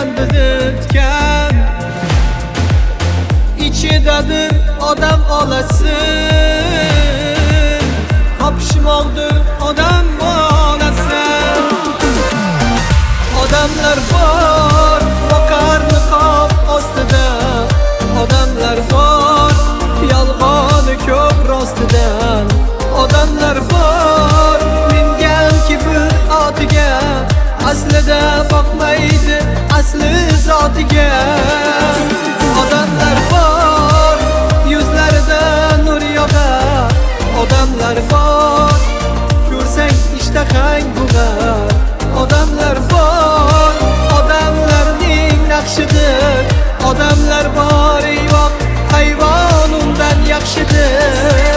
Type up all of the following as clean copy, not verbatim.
yandiditgan, ichidadir odam olasi, qopishmoqdir odam bolasi. Odamlar bor, boqar niqob ostida, odamlar bor, yolg'oni ko'p rostidan. Odamlar bor, mingan kibr otiga, aslida boqmaydi asli zotiga. Odamlar bor, yuzlarida nur yog'ar. Odamlar bor, ko'rsang ishtahang bug'ar. Odamlar bor, odamlarning naqshidir. Odamlar bor, yo'q hayvon undan yaxshidir.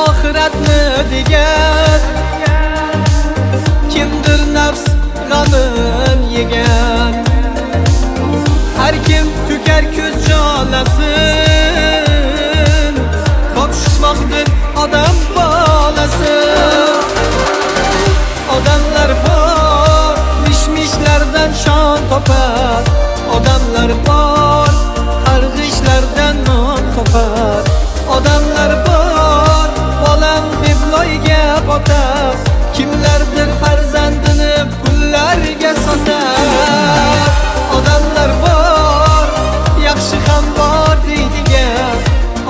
Oxiratni degan, kimdir nafs g'amin yegan. Har kim to'kar ko'z jolasin, topishmoqdir odam bolasi. Odamlar bor, mish-mishlardan shon topar. Odamlar bor, qarg'ishlardan non topar. Odamlar bor, bolam deb loyga botar. Kimlardir farzandini pullarga sotar. Odamlar bor, yaxshi ham bor deydigan.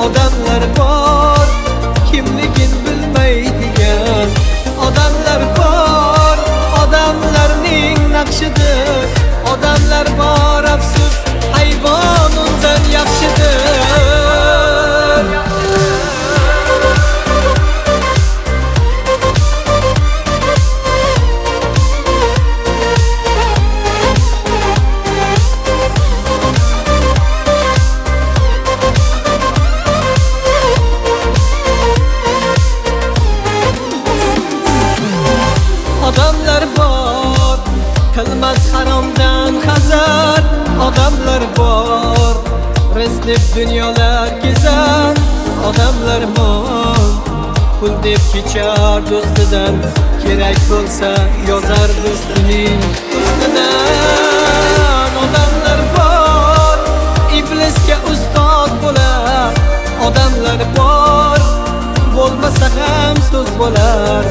Odamlar bor, kimligin bilmaydigan. Odamlar bor, odamlarning naqshidir. Odamlar bor, afsus hayvon undan yaxshidir. Odamlar bor, qilmas haromdan hazar. Odamlar bor, rizq deb dunyolar kezar. Odamlar bor, pul deb kechar do'stidan. Kerak bo'lsa yozar do'stining ustidan. Odamlar bor, iblisga ustoz bo'lar. Odamlar bor, bo'lmasa ham so'z bo'lar.